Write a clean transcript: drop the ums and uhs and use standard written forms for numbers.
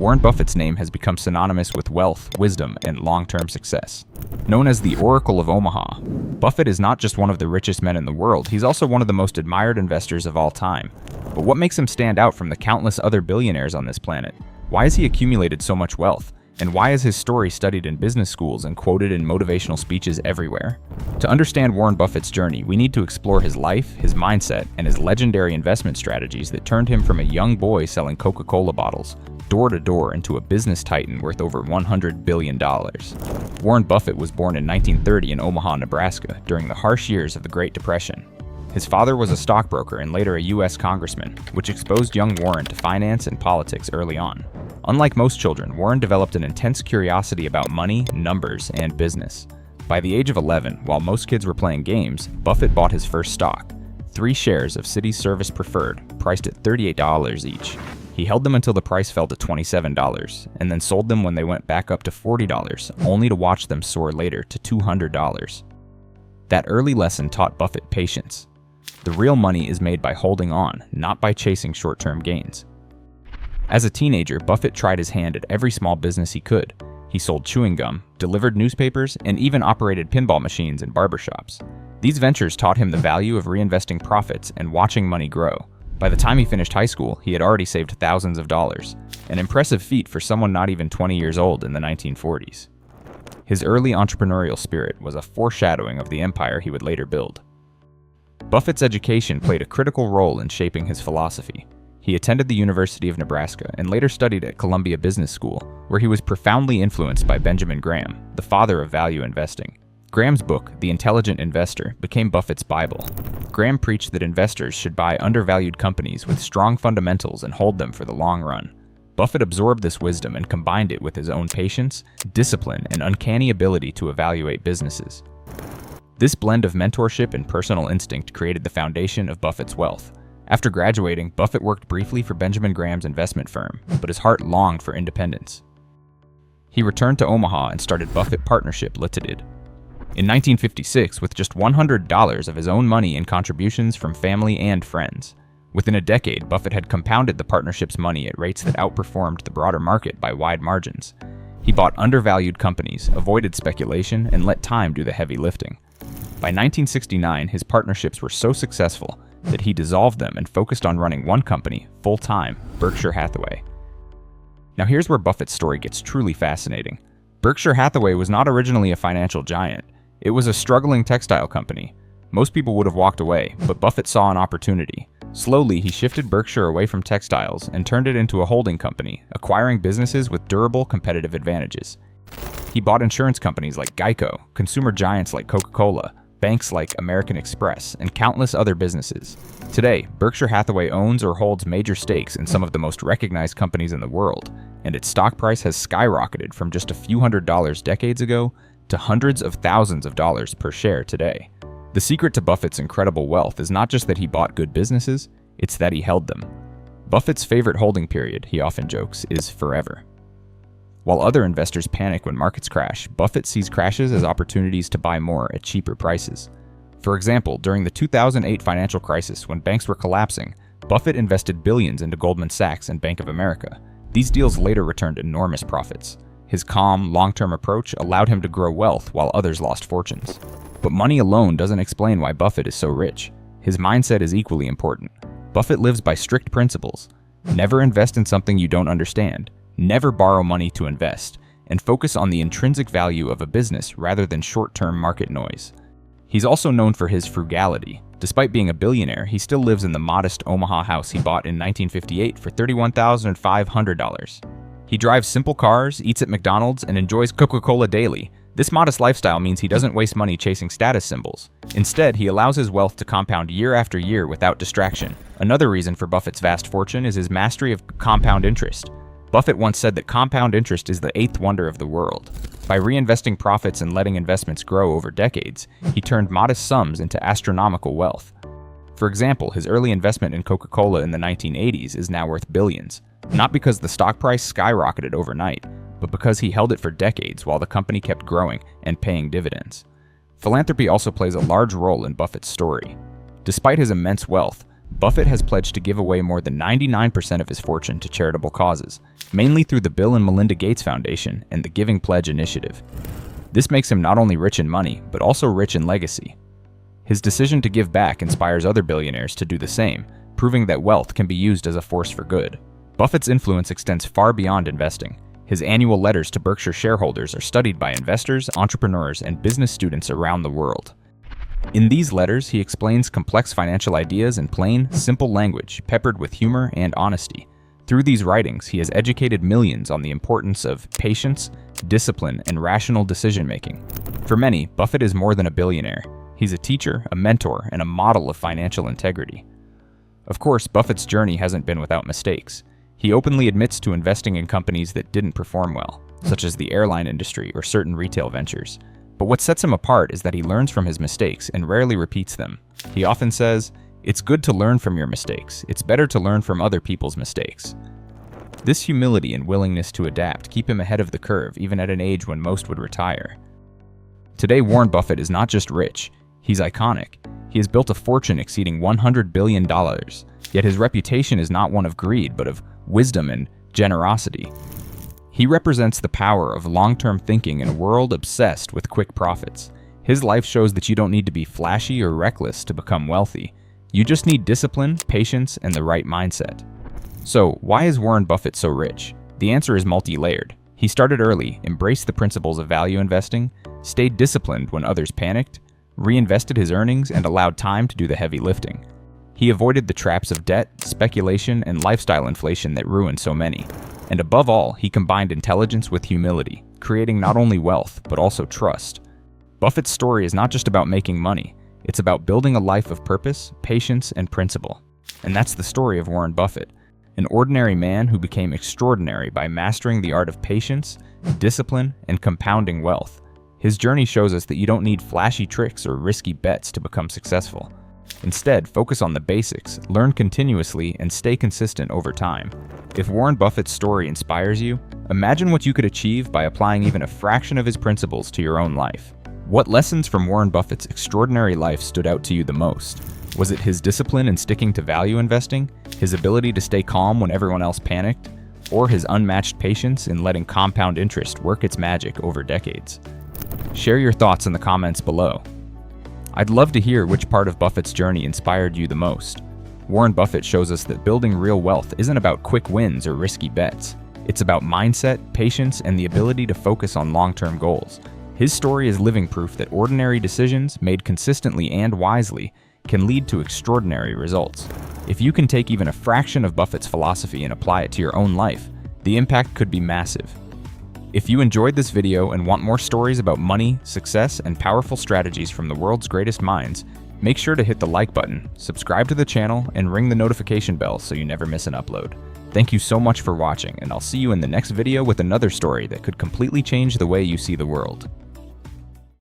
Warren Buffett's name has become synonymous with wealth, wisdom, and long-term success. Known as the Oracle of Omaha, Buffett is not just one of the richest men in the world, he's also one of the most admired investors of all time. But what makes him stand out from the countless other billionaires on this planet? Why has he accumulated so much wealth? And why is his story studied in business schools and quoted in motivational speeches everywhere? To understand Warren Buffett's journey, we need to explore his life, his mindset, and his legendary investment strategies that turned him from a young boy selling Coca-Cola bottles door to door into a business titan worth over $100 billion. Warren Buffett was born in 1930 in Omaha, Nebraska, during the harsh years of the Great Depression. His father was a stockbroker and later a U.S. congressman, which exposed young Warren to finance and politics early on. Unlike most children, Warren developed an intense curiosity about money, numbers, and business. By the age of 11, while most kids were playing games, Buffett bought his first stock, 3 shares of Citi Service Preferred, priced at $38 each. He held them until the price fell to $27, and then sold them when they went back up to $40, only to watch them soar later to $200. That early lesson taught Buffett patience. The real money is made by holding on, not by chasing short-term gains. As a teenager, Buffett tried his hand at every small business he could. He sold chewing gum, delivered newspapers, and even operated pinball machines in barbershops. These ventures taught him the value of reinvesting profits and watching money grow. By the time he finished high school, he had already saved thousands of dollars, an impressive feat for someone not even 20 years old in the 1940s. His early entrepreneurial spirit was a foreshadowing of the empire he would later build. Buffett's education played a critical role in shaping his philosophy. He attended the University of Nebraska and later studied at Columbia Business School, where he was profoundly influenced by Benjamin Graham, the father of value investing. Graham's book, The Intelligent Investor, became Buffett's Bible. Graham preached that investors should buy undervalued companies with strong fundamentals and hold them for the long run. Buffett absorbed this wisdom and combined it with his own patience, discipline, and uncanny ability to evaluate businesses. This blend of mentorship and personal instinct created the foundation of Buffett's wealth. After graduating, Buffett worked briefly for Benjamin Graham's investment firm, but his heart longed for independence. He returned to Omaha and started Buffett Partnership Limited. In 1956, with just $100 of his own money and contributions from family and friends. Within a decade, Buffett had compounded the partnership's money at rates that outperformed the broader market by wide margins. He bought undervalued companies, avoided speculation, and let time do the heavy lifting. By 1969, his partnerships were so successful that he dissolved them and focused on running one company, full-time, Berkshire Hathaway. Now here's where Buffett's story gets truly fascinating. Berkshire Hathaway was not originally a financial giant. It was a struggling textile company. Most people would have walked away, but Buffett saw an opportunity. Slowly, he shifted Berkshire away from textiles and turned it into a holding company, acquiring businesses with durable competitive advantages. He bought insurance companies like Geico, consumer giants like Coca-Cola, banks like American Express, and countless other businesses. Today, Berkshire Hathaway owns or holds major stakes in some of the most recognized companies in the world, and its stock price has skyrocketed from just a few $100s decades ago to hundreds of thousands of dollars per share today. The secret to Buffett's incredible wealth is not just that he bought good businesses, it's that he held them. Buffett's favorite holding period, he often jokes, is forever. While other investors panic when markets crash, Buffett sees crashes as opportunities to buy more at cheaper prices. For example, during the 2008 financial crisis when banks were collapsing, Buffett invested billions into Goldman Sachs and Bank of America. These deals later returned enormous profits. His calm, long-term approach allowed him to grow wealth while others lost fortunes. But money alone doesn't explain why Buffett is so rich. His mindset is equally important. Buffett lives by strict principles. Never invest in something you don't understand. Never borrow money to invest, and focus on the intrinsic value of a business rather than short-term market noise. He's also known for his frugality. Despite being a billionaire, he still lives in the modest Omaha house he bought in 1958 for $31,500. He drives simple cars, eats at McDonald's, and enjoys Coca-Cola daily. This modest lifestyle means he doesn't waste money chasing status symbols. Instead, he allows his wealth to compound year after year without distraction. Another reason for Buffett's vast fortune is his mastery of compound interest. Buffett once said that compound interest is the 8th wonder of the world. By reinvesting profits and letting investments grow over decades, he turned modest sums into astronomical wealth. For example, his early investment in Coca-Cola in the 1980s is now worth billions, not because the stock price skyrocketed overnight, but because he held it for decades while the company kept growing and paying dividends. Philanthropy also plays a large role in Buffett's story. Despite his immense wealth, Buffett has pledged to give away more than 99% of his fortune to charitable causes, mainly through the Bill and Melinda Gates Foundation and the Giving Pledge initiative. This makes him not only rich in money, but also rich in legacy. His decision to give back inspires other billionaires to do the same, proving that wealth can be used as a force for good. Buffett's influence extends far beyond investing. His annual letters to Berkshire shareholders are studied by investors, entrepreneurs, and business students around the world. In these letters, he explains complex financial ideas in plain, simple language, peppered with humor and honesty. Through these writings, he has educated millions on the importance of patience, discipline, and rational decision-making. For many, Buffett is more than a billionaire. He's a teacher, a mentor, and a model of financial integrity. Of course, Buffett's journey hasn't been without mistakes. He openly admits to investing in companies that didn't perform well, such as the airline industry or certain retail ventures. But what sets him apart is that he learns from his mistakes and rarely repeats them. He often says, "It's good to learn from your mistakes. It's better to learn from other people's mistakes." This humility and willingness to adapt keep him ahead of the curve even at an age when most would retire. Today, Warren Buffett is not just rich, he's iconic. He has built a fortune exceeding $100 billion, yet his reputation is not one of greed, but of wisdom and generosity. He represents the power of long-term thinking in a world obsessed with quick profits. His life shows that you don't need to be flashy or reckless to become wealthy. You just need discipline, patience, and the right mindset. So, why is Warren Buffett so rich? The answer is multi-layered. He started early, embraced the principles of value investing, stayed disciplined when others panicked, reinvested his earnings, and allowed time to do the heavy lifting. He avoided the traps of debt, speculation, and lifestyle inflation that ruin so many. And above all, he combined intelligence with humility, creating not only wealth, but also trust. Buffett's story is not just about making money, it's about building a life of purpose, patience, and principle. And that's the story of Warren Buffett, an ordinary man who became extraordinary by mastering the art of patience, discipline, and compounding wealth. His journey shows us that you don't need flashy tricks or risky bets to become successful. Instead, focus on the basics, learn continuously, and stay consistent over time. If Warren Buffett's story inspires you, imagine what you could achieve by applying even a fraction of his principles to your own life. What lessons from Warren Buffett's extraordinary life stood out to you the most? Was it his discipline in sticking to value investing, his ability to stay calm when everyone else panicked, or his unmatched patience in letting compound interest work its magic over decades? Share your thoughts in the comments below. I'd love to hear which part of Buffett's journey inspired you the most. Warren Buffett shows us that building real wealth isn't about quick wins or risky bets. It's about mindset, patience, and the ability to focus on long-term goals. His story is living proof that ordinary decisions, made consistently and wisely, can lead to extraordinary results. If you can take even a fraction of Buffett's philosophy and apply it to your own life, the impact could be massive. If you enjoyed this video and want more stories about money, success, and powerful strategies from the world's greatest minds, make sure to hit the like button, subscribe to the channel, and ring the notification bell so you never miss an upload. Thank you so much for watching, and I'll see you in the next video with another story that could completely change the way you see the world.